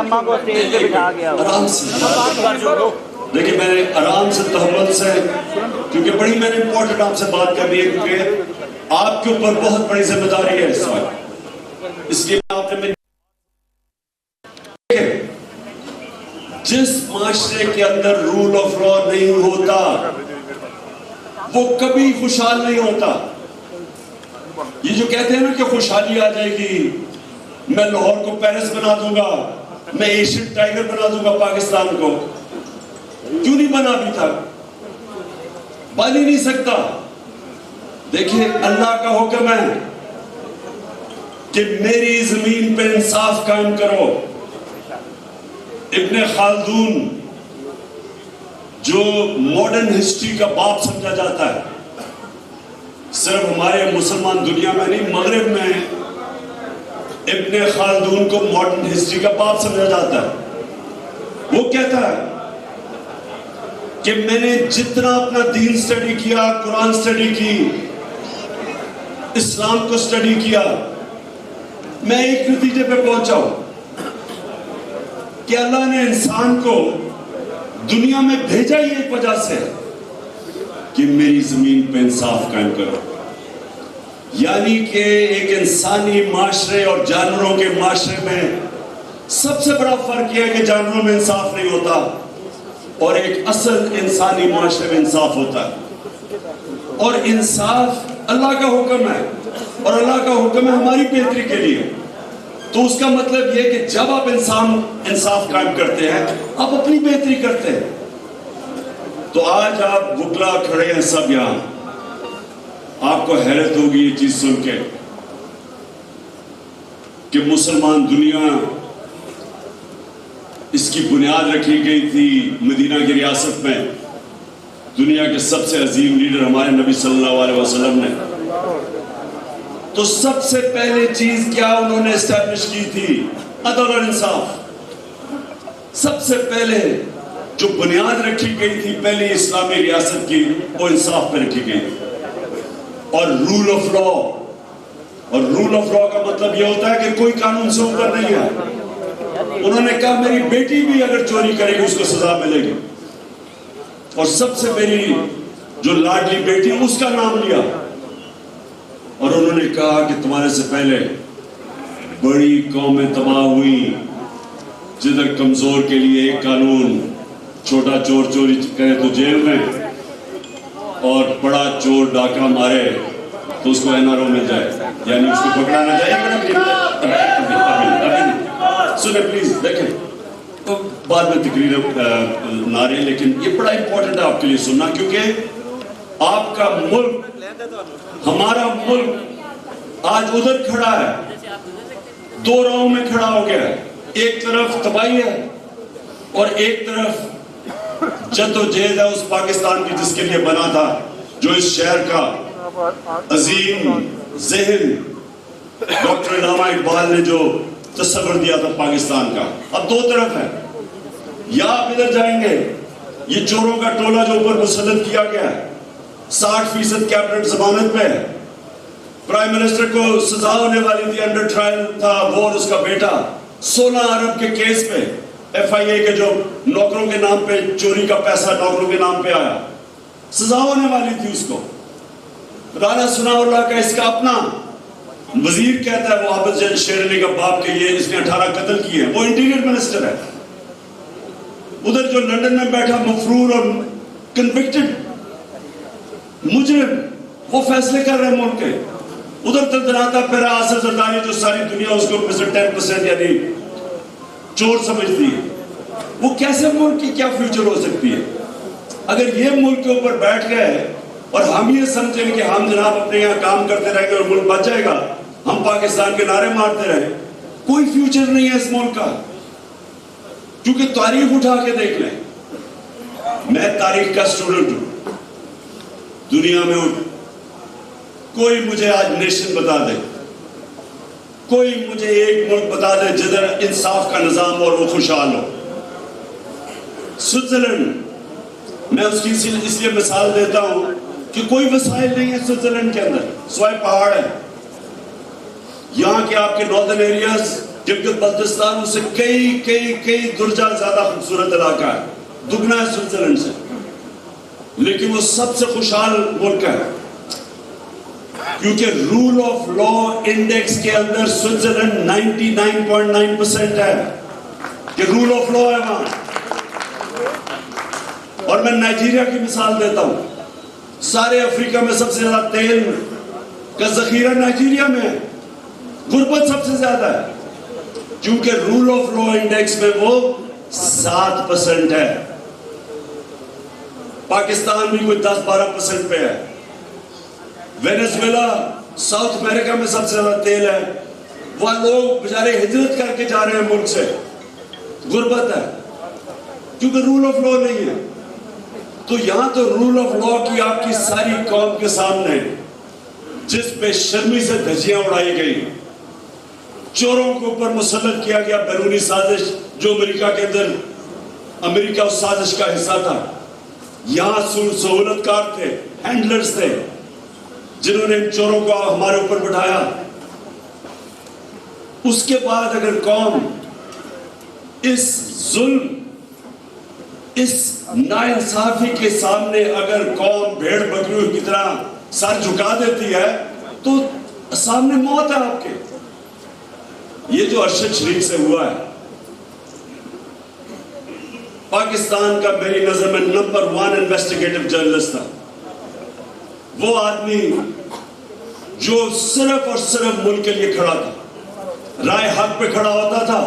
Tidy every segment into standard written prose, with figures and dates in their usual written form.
اماں کو اسٹیج پہ بٹھا گیا آرام سے دیکھیں، میں نے آرام سے تحمل سے، کیونکہ بڑی میں نے امپورٹنٹ آپ سے بات کرنی ہے، کیونکہ آپ کے اوپر بہت بڑی ذمہ داری ہے اس وقت، اس لیے آپ نے جس معاشرے کے اندر رول آف لا نہیں ہوتا وہ کبھی خوشحال نہیں ہوتا۔ یہ جو کہتے ہیں نا کہ خوشحالی آ جائے گی، میں لاہور کو پیرس بنا دوں گا، میں ایشین ٹائگر بنا دوں گا پاکستان کو، کیوں نہیں بنا ابھی تک؟ بن ہی نہیں سکتا۔ دیکھیں، اللہ کا حکم ہے کہ میری زمین پہ انصاف قائم کرو۔ ابن خلدون جو ماڈرن ہسٹری کا باپ سمجھا جاتا ہے، صرف ہمارے مسلمان دنیا میں نہیں، مغرب میں ابن خلدون کو ماڈرن ہسٹری کا باپ سمجھا جاتا ہے۔ وہ کہتا ہے کہ میں نے جتنا اپنا دین سٹڈی کیا، قرآن سٹڈی کی، اسلام کو سٹڈی کیا، میں ایک نتیجے پہ پہنچا ہوں کہ اللہ نے انسان کو دنیا میں بھیجا ہی ایک وجہ سے کہ میری زمین پہ انصاف قائم کرو۔ یعنی کہ ایک انسانی معاشرے اور جانوروں کے معاشرے میں سب سے بڑا فرق یہ ہے کہ جانوروں میں انصاف نہیں ہوتا اور ایک اصل انسانی معاشرے میں انصاف ہوتا ہے۔ اور انصاف اللہ کا حکم ہے، اور اللہ کا حکم ہے ہماری بہتری کے لیے۔ تو اس کا مطلب یہ کہ جب آپ انصاف قائم کرتے ہیں، آپ اپنی بہتری کرتے ہیں۔ تو آج آپ وکلا کھڑے ہیں سب یہاں، آپ کو حیرت ہوگی یہ چیز سن کے کہ مسلمان دنیا، اس کی بنیاد رکھی گئی تھی مدینہ کی ریاست میں۔ دنیا کے سب سے عظیم لیڈر ہمارے نبی صلی اللہ علیہ وسلم نے، تو سب سے پہلے چیز کیا انہوں نے اسٹیبلش کی تھی؟ عدل اور انصاف۔ سب سے پہلے جو بنیاد رکھی گئی تھی پہلی اسلامی ریاست کی، وہ انصاف پہ رکھی گئی تھی، اور رول آف لا۔ اور رول آف لا کا مطلب یہ ہوتا ہے کہ کوئی قانون سے اوپر نہیں ہے۔ انہوں نے کہا میری بیٹی بھی اگر چوری کرے گی اس کو سزا ملے گی، اور سب سے میری جو لاڈلی بیٹی اس کا نام لیا، اور انہوں نے کہا کہ تمہارے سے پہلے بڑی قومیں تباہ ہوئی جدھر کمزور کے لیے ایک قانون، چھوٹا چور چوری کرے تو جیل میں، اور بڑا چور ڈاکہ مارے تو اس کو NRO مل جائے، یعنی اس کو پکڑا نہ جائے۔ سنیں پلیز، دیکھیں بعد میں تقریر نعرے، لیکن یہ بڑا امپورٹنٹ ہے آپ کے لیے سننا، کیونکہ آپ کا ملک، ہمارا ملک آج ادھر کھڑا ہے، دو راہوں میں کھڑا ہو گیا ہے۔ ایک طرف تباہی ہے اور ایک طرف جد و جہد ہے اس پاکستان کی جس کے لیے بنا تھا، جو اس شہر کا عظیم ذہن ڈاکٹر علامہ اقبال نے جو تصور دیا تھا پاکستان کا۔ اب دو طرف ہے، یا آپ ادھر جائیں گے، یہ چوروں کا ٹولہ جو اوپر مسلط کیا گیا ہے، 60% کیبنٹ ضمانت پہ ہے، پرائم منسٹر کو سزا ہونے والی تھی، انڈر ٹرائل تھا وہ اور اس کا بیٹا، 16 ارب کے کیس پہ، FIA کے جو نوکروں کے نام پہ چوری کا پیسہ نوکروں کے نام پہ آیا، سزا ہونے والی تھی اس کو۔ رانا ثناء اللہ کا اس کا اپنا وزیر کہتا ہے، وہ عابد شیر علی کا باپ کہ یہ اس نے 18 قتل کیے ہیں، وہ انٹیریئر منسٹر ہے۔ ادھر جو لندن میں بیٹھا مفرور اور کنوکٹڈ مجرم، وہ فیصلے کر رہے ہیں ملک کے۔ ادھر تلدراتا پھر آصر زرداری جو ساری دنیا اس کو 10% یعنی چور سمجھتی ہے، وہ کیسے ملک کی کیا فیوچر ہو سکتی ہے؟ اگر یہ ملک کے اوپر بیٹھ گئے اور ہم یہ سمجھیں کہ ہم جناب اپنے یہاں کام کرتے رہیں گے اور ملک بچ جائے گا، ہم پاکستان کے نعرے مارتے رہے، کوئی فیوچر نہیں ہے اس ملک کا۔ کیونکہ تاریخ اٹھا کے دیکھ لیں، میں تاریخ کا اسٹوڈنٹ ہوں، دنیا میں کوئی مجھے آج نیشن بتا دے، کوئی مجھے ایک ملک بتا دے جدھر انصاف کا نظام ہو اور وہ خوشحال ہو۔ سوئٹزرلینڈ، میں اس کی اس لیے مثال دیتا ہوں کہ کوئی وسائل نہیں ہے سوئٹزرلینڈ کے اندر، سوائے پہاڑ ہے۔ یہاں کے آپ کے ناردرن ایریاز گلگت بلتستان اس سے کئی درجہ زیادہ خوبصورت علاقہ ہے, دگنا ہے سوئٹزرلینڈ سے, لیکن وہ سب سے خوشحال ملک ہے کیونکہ رول آف لا انڈیکس کے اندر سوئٹزرلینڈ 99.9% ہے کہ رول آف لا ہے وہاں. اور میں نائجیریا کی مثال دیتا ہوں, سارے افریقہ میں سب سے زیادہ تیل کا ذخیرہ نائجیریا میں ہے, غربت سب سے زیادہ ہے کیونکہ رول آف لا انڈیکس میں وہ 7% ہے. پاکستان بھی کوئی 10-12% پہ ہے. وینزویلا ساؤتھ امریکہ میں سب سے زیادہ تیل ہے, وہاں لوگ بیچارے ہجرت کر کے جا رہے ہیں ملک سے, غربت ہے کیونکہ رول آف لا نہیں ہے. تو یہاں تو رول آف لا کی آپ کی ساری قوم کے سامنے جس بے شرمی سے دھجیاں اڑائی گئی, چوروں کے اوپر مسلط کیا گیا بیرونی سازش جو امریکہ کے اندر, امریکہ اس سازش کا حصہ تھا. یہاں سہولت کار تھے, ہینڈلرز تھے جنہوں نے ان چوروں کو ہمارے اوپر بٹھایا. اس کے بعد اگر قوم اس ظلم, اس ناانصافی کے سامنے اگر قوم بھیڑ بکریوں کی طرح سر جھکا دیتی ہے تو سامنے موت ہے آپ کے. یہ جو ارشد شریف سے ہوا ہے, پاکستان کا میری نظر میں نمبر 1 انویسٹیگیٹو جرنلسٹ تھا. وہ آدمی جو صرف اور صرف ملک کے لیے کھڑا تھا, رائے حق پہ کھڑا ہوتا تھا,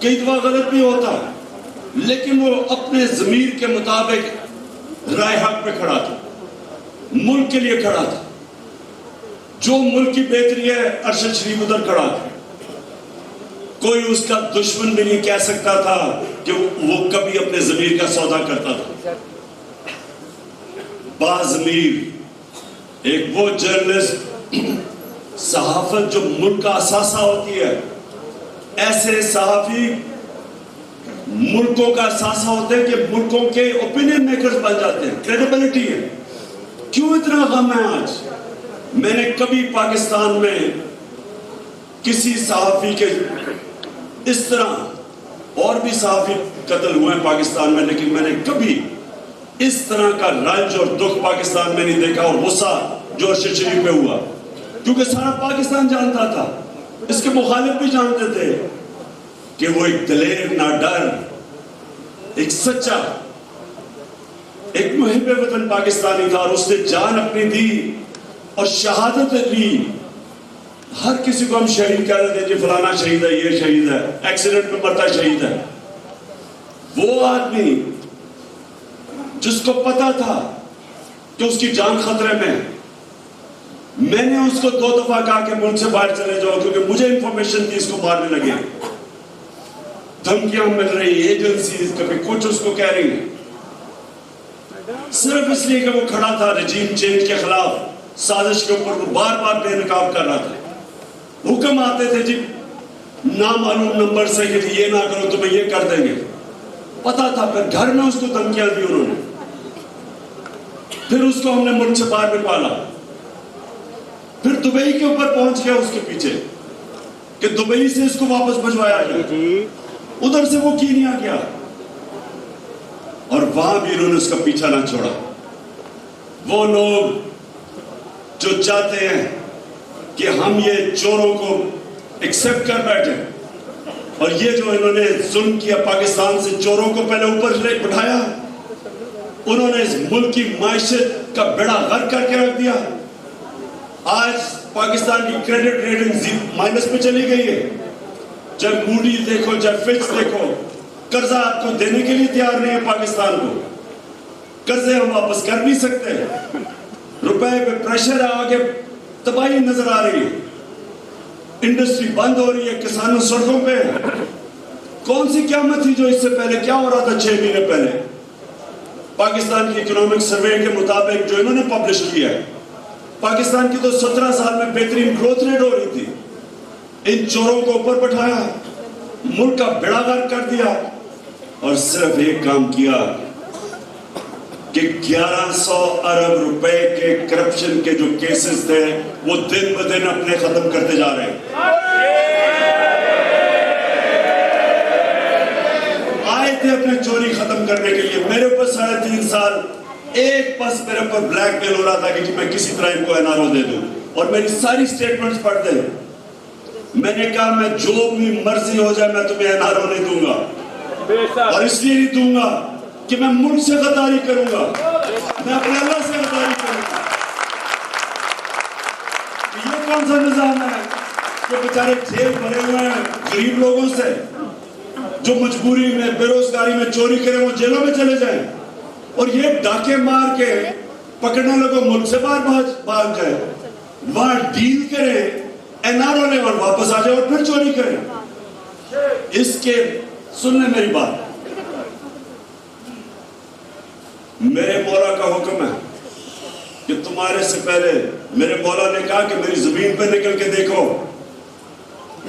کئی دفعہ غلط بھی ہوتا لیکن وہ اپنے ضمیر کے مطابق رائے حق پہ کھڑا تھا, ملک کے لیے کھڑا تھا. جو ملک کی بہتری ہے ارشد شریف ادھر کھڑا تھا. کوئی اس کا دشمن بھی نہیں کہہ سکتا تھا کہ وہ کبھی اپنے ضمیر کا سودا کرتا تھا. باضمیر ایک وہ جرنلسٹ, صحافت جو ملک کا اثاثہ ہوتی ہے, ایسے صحافی ملکوں کا اثاثہ ہوتے ہیں کہ ملکوں کے اوپینین میکرز بن جاتے ہیں, کریڈیبلٹی ہے. کیوں اتنا غم ہے آج؟ میں نے کبھی پاکستان میں کسی صحافی کے اس طرح, اور بھی صحافی قتل ہوئے ہیں پاکستان میں, لیکن میں نے کبھی اس طرح کا رنج اور دکھ پاکستان میں نہیں دیکھا, اور غصہ جو ارشد شریف پہ ہوا, کیونکہ سارا پاکستان جانتا تھا, اس کے مخالف بھی جانتے تھے کہ وہ ایک دلیر, ناڈر, ایک سچا, ایک محب وطن پاکستانی تھا, اور اس نے جان اپنی دی اور شہادت لی. ہر کسی کو ہم شہید کہہ رہے تھے, جی فلانا شہید ہے, یہ شہید ہے, ایکسیڈنٹ میں مرتا شہید ہے. وہ آدمی جس کو پتا تھا کہ اس کی جان خطرے میں, میں نے اس کو 2 دفعہ کہا کہ ملک سے باہر چلے جاؤ, کیونکہ مجھے انفارمیشن تھی اس کو مارنے لگے, دھمکیاں مل رہی, ایجنسیز کبھی کچھ اس کو کہہ رہی ہیں, صرف اس لیے کہ وہ کھڑا تھا رجیم چینج کے خلاف سازش کے اوپر. وہ بار بار بے نقاب کر رہا تھا. حکم آتے تھے جی نامعلوم نمبر سے کہ یہ نہ کرو تمہیں یہ کر دیں گے, پتا تھا. پھر گھر میں اس کو دھمکیاں دی انہوں نے, پھر اس کو ہم نے ملک سے باہر نکالا, پھر دبئی کے اوپر پہنچ گیا اس کے پیچھے کہ دبئی سے اس کو واپس بھجوایا گیا, ادھر سے وہ کینیا گیا, اور وہاں بھی انہوں نے اس کا پیچھا نہ چھوڑا. وہ لوگ جو چاہتے ہیں کہ ہم یہ چوروں کو ایکسپٹ کر بیٹھے, اور یہ جو انہوں نے ظلم کیا پاکستان سے, چوروں کو پہلے اوپر لے بٹھایا, انہوں نے اس ملک کی معیشت کا بیڑا غرق کر کے رکھ دیا. آج پاکستان کی کریڈٹ ریٹنگ مائنس پہ چلی گئی ہے. چاہے موڈی دیکھو, چاہے فچ دیکھو, قرضہ آپ کو دینے کے لیے تیار نہیں ہے پاکستان کو. قرضے ہم واپس کر نہیں سکتے, روپے پہ پریشر ہے, آگے تباہی نظر آ رہی ہے, انڈسٹری بند ہو رہی ہے, کسانوں سڑکوں پہ. کون سی قیامت تھی جو اس سے پہلے کیا ہو رہا تھا 6 مہینے پہلے؟ پاکستان کی اکنامک سروے کے مطابق جو انہوں نے پبلش کیا ہے, پاکستان کی تو 17 سال میں بہترین گروتھ ریٹ ہو رہی تھی. ان چوروں کو اوپر بٹھایا, ملک کا بیڑا غرق کر دیا, اور صرف ایک کام کیا کہ 1100 ارب روپے کے کرپشن کے جو کیسز تھے وہ دن بدن اپنے ختم کرتے جا رہے ہیں. تھے اپنے چوری ختم کرنے کے لیے. میرے اوپر 3.5 سال ایک بس میرے اوپر بلیک میل ہو رہا تھا کہ میں کسی طرح ان کو NRO دے دوں, اور میری ساری سٹیٹمنٹس پڑھ دیں. میں نے کہا میں جو بھی مرضی ہو جائے میں تمہیں NRO نہیں دوں گا, اور اس لیے نہیں دوں گا کہ میں ملک سے غداری کروں گا, میں اپنے اللہ سے غداری کروں گا. یہ کون سا نظام ہے کہ بیچارے جیل بھرے ہوئے ہیں غریب لوگوں سے, جو مجبوری میں بے روزگاری میں چوری کریں وہ جیلوں میں چلے جائیں, اور یہ ڈاکے مار کے پکڑنے لگوں ملک سے باہر بھاگ جائے, وہاں ڈیل کریں NRO لیں اور واپس آ جائے اور پھر چوری کریں. اس کے سننے میری بات, میرے مولا کا حکم ہے کہ تمہارے سے پہلے میرے مولا نے کہا کہ میری زمین پہ نکل کے دیکھو.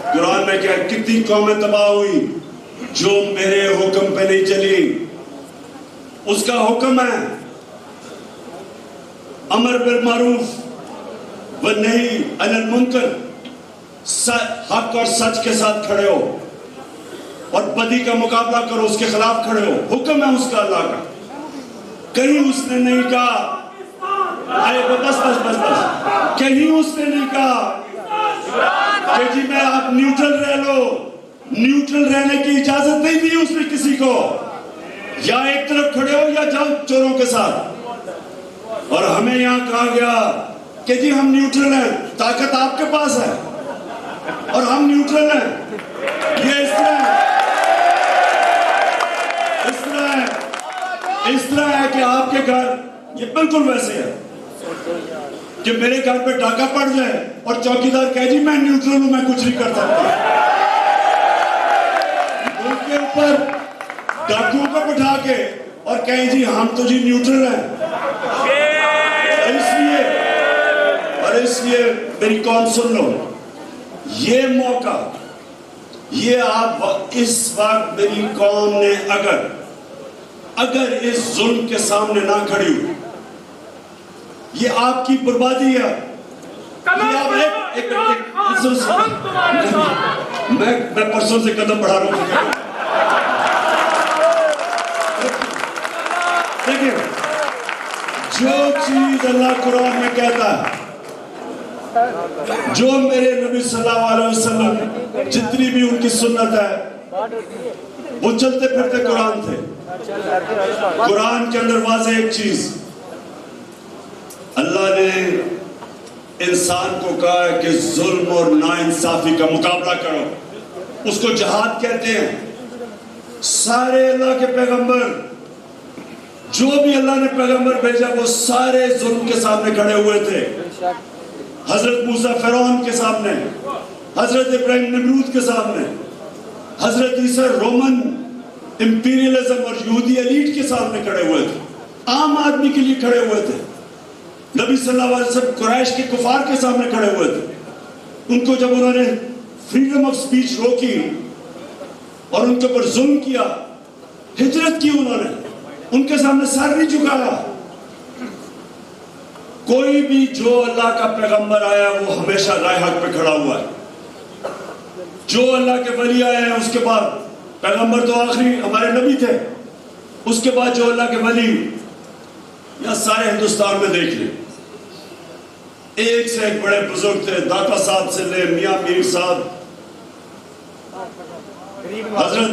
قرآن میں کیا کتنی قومیں تباہ ہوئی جو میرے حکم پہ نہیں چلی. اس کا حکم ہے امر بالمعروف والنہی عن المنکر, حق اور سچ کے ساتھ کھڑے ہو اور بدی کا مقابلہ کرو, اس کے خلاف کھڑے ہو. حکم ہے اس کا اللہ کا. کہیں اس نے نہیں کہا بس کہیں اس نے نہیں کہا کہ جی میں آپ نیوٹرل رہ لو. نیوٹرل رہنے کی اجازت نہیں دی اس نے کسی کو, یا ایک طرف کھڑے ہو یا جاؤ چوروں کے ساتھ. اور ہمیں یہاں کہا گیا کہ جی ہم نیوٹرل ہیں, طاقت آپ کے پاس ہے اور ہم نیوٹرل ہیں. یہ اس طرح ہے کہ آپ کے گھر یہ بالکل ویسے ہے کہ میرے گھر پہ ڈاکہ پڑ جائے اور چوکیدار کہے جی میں نیوٹرل ہوں, میں کچھ نہیں کر سکتا. ملک کے اوپر ڈاکوؤں کو بٹھا کے اور کہیں جی ہم تو جی نیوٹرل ہیں. اس لیے میری قوم سن لو, یہ موقع, یہ آپ اس وقت میری قوم نے اگر اس ظلم کے سامنے نہ کھڑی ہو, یہ آپ کی بربادی ہے. میں پرسوں سے قدم بڑھا رہا ہوں. دیکھیں جو چیز اللہ قرآن میں کہتا ہے, جو میرے نبی صلی اللہ علیہ وسلم جتنی بھی ان کی سنت ہے وہ چلتے پھرتے قرآن تھے. قرآن کے اندر واضح ایک چیز, اللہ نے انسان کو کہا ہے کہ ظلم اور ناانصافی کا مقابلہ کرو. اس کو جہاد کہتے ہیں. سارے اللہ کے پیغمبر, جو بھی اللہ نے پیغمبر بھیجا وہ سارے ظلم کے سامنے کھڑے ہوئے تھے. حضرت موسیٰ فرعون کے سامنے, حضرت ابراہیم نمرود کے سامنے, حضرت عیسیٰ رومن امپیریلزم اور یہودی ایلیٹ کے سامنے کھڑے ہوئے تھے, عام آدمی کے لیے کھڑے ہوئے تھے. نبی صلی اللہ علیہ وسلم قریش کے کفار کے سامنے کھڑے ہوئے تھے. ان کو جب انہوں نے فریڈم آف سپیچ روکی اور ان کے اوپر ظلم کیا, ہجرت کی انہوں نے, ان کے سامنے سر نہیں جھکایا. کوئی بھی جو اللہ کا پیغمبر آیا وہ ہمیشہ رائے حق پہ کھڑا ہوا ہے. جو اللہ کے ولی آئے ہیں, اس کے بعد پیغمبر تو آخری ہمارے نبی تھے, اس کے بعد جو اللہ کے ولی یا سارے ہندوستان میں دیکھ لیں, ایک سے ایک بڑے بزرگ تھے. داتا صاحب سے لے میاں میر صاحب, حضرت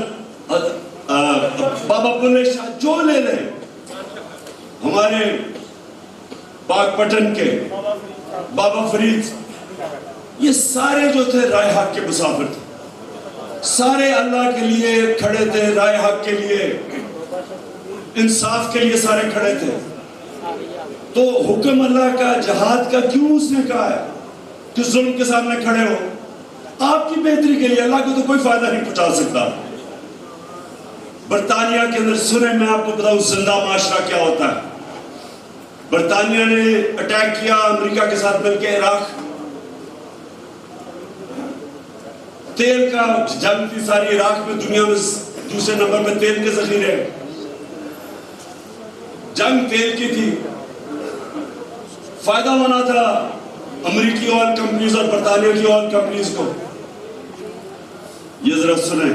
بابا بلے شاہ, جو لے لیں, ہمارے پاک پٹن کے بابا فرید, یہ سارے جو تھے رائے حق کے مسافر تھے. سارے اللہ کے لیے کھڑے تھے, رائے حق کے لیے, انصاف کے لیے سارے کھڑے تھے. تو حکم اللہ کا, جہاد کا کیوں اس نے کہا ہے کہ ظلم کے سامنے کھڑے ہو؟ آپ کی بہتری کے لیے. اللہ کو تو کوئی فائدہ نہیں پہنچا سکتا. برطانیہ کے اندر سنیں, میں آپ کو بتاؤں زندہ معاشرہ کیا ہوتا ہے. برطانیہ نے اٹیک کیا امریکہ کے ساتھ مل کے عراق, تیل کا جنگ تھی ساری عراق میں, دنیا میں دوسرے نمبر پہ تیل کے ذخیرے, جنگ تیل کی تھی. فائدہ ہونا تھا امریکی آئل کمپنیز اور برطانیہ کی آئل کمپنیز کو. یہ ذرا سنیں,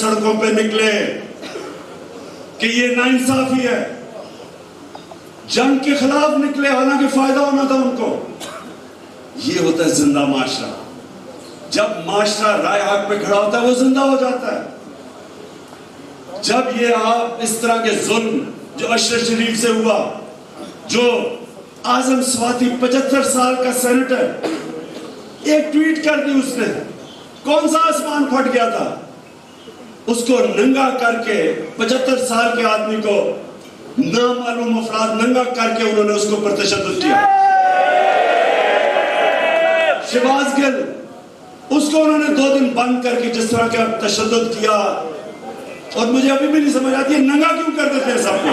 سڑکوں پہ نکلے کہ یہ ناانصافی ہے. جنگ کے خلاف نکلے حالانکہ فائدہ ہونا تھا ان کو. یہ ہوتا ہے زندہ معاشرہ. جب معاشرہ رائے حق پہ کھڑا ہوتا ہے وہ زندہ ہو جاتا ہے. جب یہ آپ اس طرح کے ظلم جو اشرف شریف سے ہوا, جو اعظم سواتی 75 سال کا سینیٹر, ایک ٹویٹ کر دی اس نے, کون سا آسمان پھٹ گیا تھا, اس کو ننگا کر کے 75 سال کے آدمی کو نامعلوم افراد ننگا کر کے انہوں نے اس کو پر تشدد کیا. شہباز گل, اس کو انہوں نے 2 دن بند کر کے جس طرح کا تشدد کیا, اور مجھے ابھی بھی نہیں سمجھ آتی ہے ننگا کیوں کر دیتے ہیں سب کو.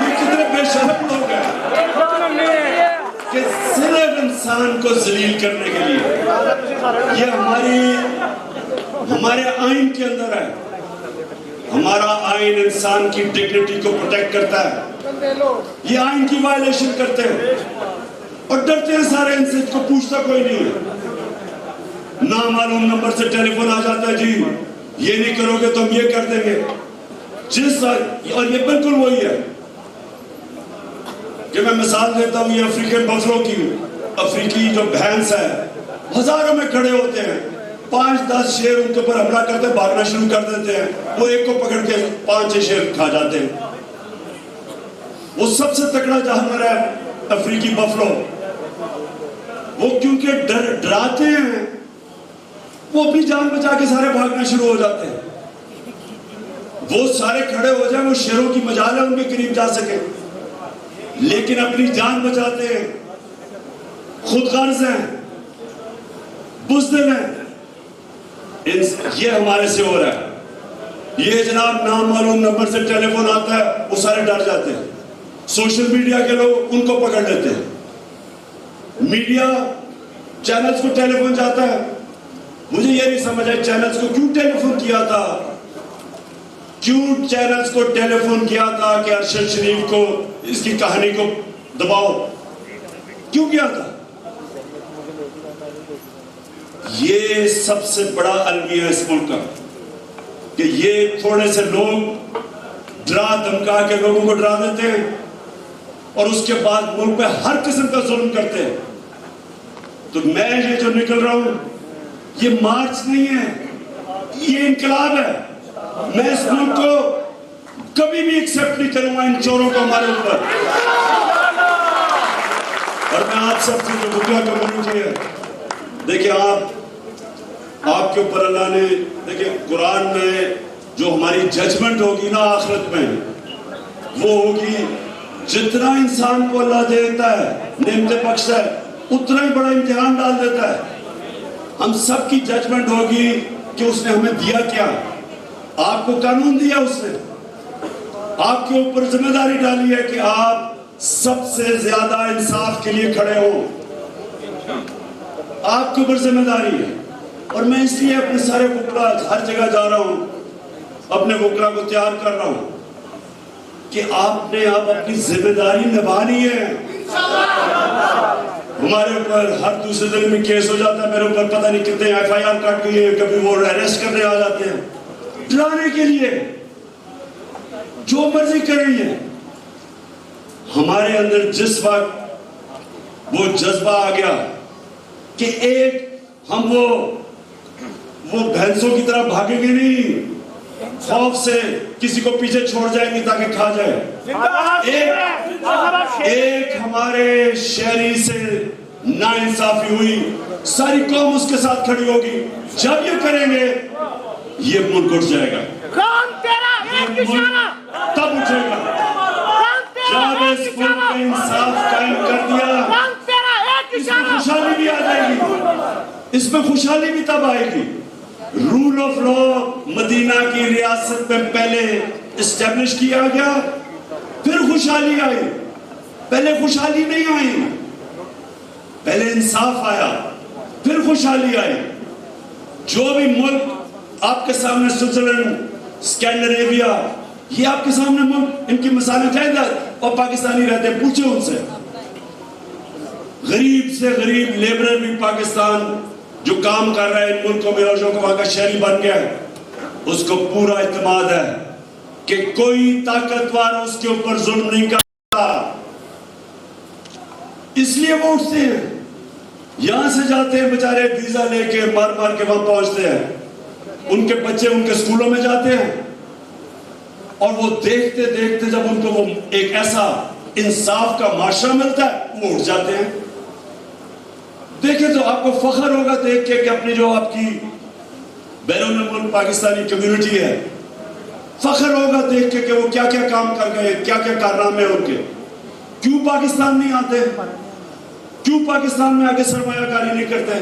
یہ کتنے بے شرم لوگ ہیں کہ صرف انسان کو ذلیل کرنے کے لیے. یہ ہمارے آئین کے اندر ہے. ہمارا آئین انسان کی ڈگنیٹی کو پروٹیکٹ کرتا ہے. یہ آئین کی وائلیشن کرتے ہیں اور ڈرتے ہیں سارے ان سے, کو پوچھتا کوئی نہیں ہے. نامعلوم نمبر سے ٹیلی فون آ جاتا ہے, جی یہ نہیں کرو گے تو ہم یہ کر دیں گے. اور یہ بالکل وہی ہے کہ میں مثال دیتا ہوں, یہ افریقن بفلو کی, افریقی جو بھینس ہے, ہزاروں میں کھڑے ہوتے ہیں, 5-10 شیر ان کے اوپر حملہ کرتے ہیں, بھاگنا شروع کر دیتے ہیں, وہ ایک کو پکڑ کے 5-6 شیر کھا جاتے ہیں. وہ سب سے تکڑا جانور ہے افریقی بفلو. وہ کیونکہ ڈراتے ہیں, وہ اپنی جان بچا کے سارے بھاگنا شروع ہو جاتے ہیں. وہ سارے کھڑے ہو جائیں, وہ شیروں کی مجال ہے ان کے قریب جا سکے, لیکن اپنی جان بچاتے ہیں, خود غرض ہیں, بزدل ہیں. یہ ہمارے سے ہو رہا ہے. یہ جناب نامعلوم نمبر سے ٹیلی فون آتا ہے, وہ سارے ڈر جاتے ہیں. سوشل میڈیا کے لوگ ان کو پکڑ لیتے ہیں. میڈیا چینلز کو ٹیلی فون جاتا ہے. مجھے یہ نہیں سمجھ آئی چینلز کو کیوں ٹیلی فون کیا تھا, کیوں چینلز کو ٹیلی فون کیا تھا کہ ارشد شریف کو اس کی کہانی کو دباؤ, کیوں کیا تھا. یہ سب سے بڑا المیہ ہے اس ملک کا کہ یہ تھوڑے سے لوگ ڈرا دھمکا کے لوگوں کو ڈرا دیتے ہیں اور اس کے بعد ملک پہ ہر قسم کا ظلم کرتے ہیں. تو میں یہ جو نکل رہا ہوں یہ مارچ نہیں ہے, یہ انقلاب ہے. میں اس ملک کو کبھی بھی ایکسپٹ نہیں کروں گا ان چوروں کو ہمارے اوپر. اور میں آپ سب سے جو بکلا کمیونٹی ہے, دیکھیں آپ کے اوپر اللہ نے, دیکھیں قرآن میں جو ہماری ججمنٹ ہوگی نا آخرت میں, وہ ہوگی جتنا انسان کو اللہ دیتا ہے, نعمتیں بخشتا ہے, اتنا ہی بڑا امتحان ڈال دیتا ہے. ہم سب کی ججمنٹ ہوگی کہ اس نے ہمیں دیا کیا. آپ کو قانون دیا اس نے, آپ کے اوپر ذمہ داری ڈالی ہے کہ آپ سب سے زیادہ انصاف کے لیے کھڑے ہو. آپ کے اوپر ذمہ داری ہے. اور میں اس لیے اپنے سارے وکلا ہر جگہ جا رہا ہوں, اپنے وکلا کو تیار کر رہا ہوں کہ آپ نے اپنی ذمہ داری نبھانی ہے. ہمارے اوپر ہر دوسرے دن میں کیس ہو جاتا ہے, میرے اوپر پتہ نہیں کتنے FIR کاٹ گئی ہیں, کبھی وہ اریسٹ کرنے آ جاتے ہیں ڈرانے کے لیے, جو مرضی کر رہی ہے. ہمارے اندر جس وقت وہ جذبہ آ گیا کہ ایک ہم وہ بھینسوں کی طرح بھاگیں گے نہیں, خوف سے کسی کو پیچھے چھوڑ جائیں گے تاکہ کھا جائے. ایک ہمارے شہری سے ناانصافی ہوئی, ساری قوم اس کے ساتھ کھڑی ہوگی. جب یہ کریں گے یہ ملک اٹھ جائے گا. یہ ملک تب اٹھے گا جب اس ملک میں انصاف قائم کر دیا. اس میں خوشحالی بھی آ جائے گی, اس میں خوشحالی بھی تب آئے گی. رول آف لا مدینہ کی ریاست میں پہلے اسٹیبلش کیا گیا, پھر خوشحالی آئی. پہلے خوشحالی نہیں آئی, پہلے انصاف آیا, پھر خوشحالی آئی. جو بھی ملک آپ کے سامنے, سوئٹزرلینڈ, اسکینڈینیویا, یہ آپ کے سامنے ملک, ان کی مثالیں جائیں اور پاکستانی رہتے ہیں, پوچھیں ان سے. غریب سے غریب لیبرر بھی پاکستان جو کام کر رہا ہے ان ملکوں میں اور جو وہاں کا شہری بن گیا ہے، اس کو پورا اعتماد ہے کہ کوئی طاقتور اس کے اوپر ظلم نہیں کرتا، اس لیے وہ اٹھتے ہیں، یہاں سے جاتے ہیں بیچارے ویزا لے کے مار مار کے وہاں پہنچتے ہیں، ان کے بچے ان کے سکولوں میں جاتے ہیں، اور وہ دیکھتے دیکھتے جب ان کو وہ ایک ایسا انصاف کا معاشرہ ملتا ہے وہ اٹھ جاتے ہیں۔ دیکھیں تو آپ کو فخر ہوگا دیکھ کے کہ اپنی جو آپ کی بیرون ملک پاکستانی کمیونٹی ہے، فخر ہوگا دیکھ کے کہ وہ کیا کیا کام کر گئے، کیا کیا کارنامے ان کے۔ کیوں پاکستان نہیں آتے؟ کیوں پاکستان میں آگے سرمایہ کاری نہیں کرتے؟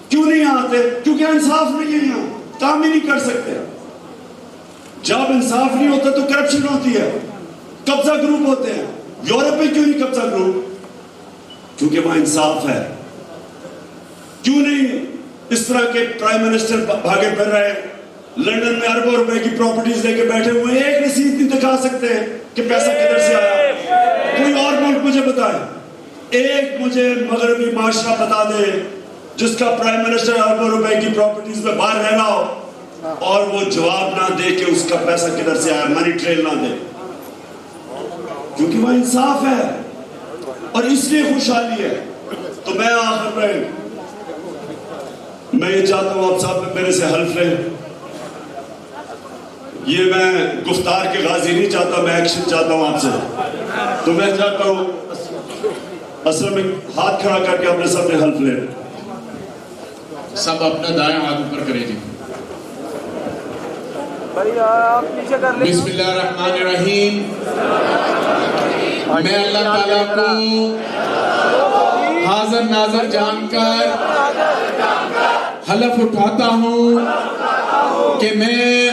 کیوں نہیں آتے؟ کیونکہ انصاف نہیں ہے، یہاں کام ہی نہیں کر سکتے۔ جب انصاف نہیں ہوتا تو کرپشن ہوتی ہے، قبضہ گروپ ہوتے ہیں۔ یورپ میں کیوں نہیں قبضہ گروپ؟ کیونکہ وہاں انصاف ہے۔ کیوں نہیں اس طرح کے پرائم منسٹر بھاگے پھر رہے ہیں، لندن میں اربوں روپے کی پراپرٹیز لے کے بیٹھے ہوئے، ایک رسید نہیں دکھا سکتے کہ پیسہ کدھر سے آیا؟ کوئی اور ملک مجھے بتائے، ایک مجھے مغربی معاشرہ بتا دے جس کا پرائم منسٹر اربوں روپے کی پراپرٹیز میں باہر رہ رہا ہو اور وہ جواب نہ دے کہ اس کا پیسہ کدھر سے آیا، منی ٹریل نہ دے۔ کیونکہ وہ انصاف ہے اور اس لیے خوشحالی ہے۔ تو میں آخر میں یہ چاہتا ہوں آپ صاحب میرے سے حلف لیں، یہ میں گفتار کے غازی نہیں چاہتا، میں ایکشن چاہتا ہوں آپ سے۔ تو میں چاہتا ہوں اصل میں ہاتھ کھڑا کر کے اپنے سب نے حلف لیں۔ سب اپنا دائیں ہاتھ اوپر کریں جی۔ بسم اللہ الرحمن الرحیم۔ میں اللہ تعالیٰ کو حاضر ناظر جان کر حلف اٹھاتا ہوں کہ میں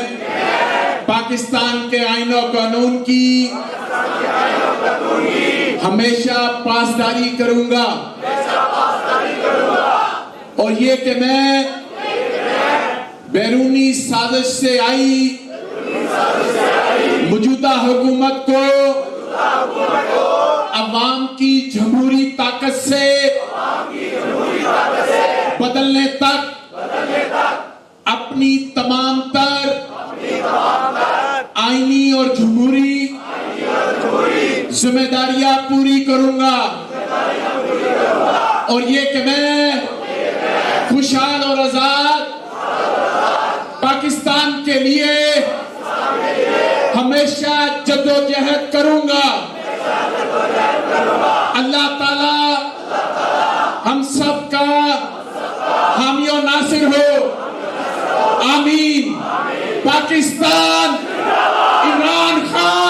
پاکستان کے آئین و قانون کی ہمیشہ پاسداری کروں گا، اور یہ کہ میں بیرونی سازش سے آئی موجودہ حکومت کو عوام کی جمہوری طاقت سے بدلنے تک اپنی تمام تر آئینی اور جمہوری ذمہ داریاں پوری کروں گا، اور یہ کہ میں خوشحال اور آزاد پاکستان کے لیے ہمیشہ جدوجہد کروں گا۔ اللہ تعالی ہم سب کا حامی و ناصر ہو، آمین۔ پاکستان، عمران خان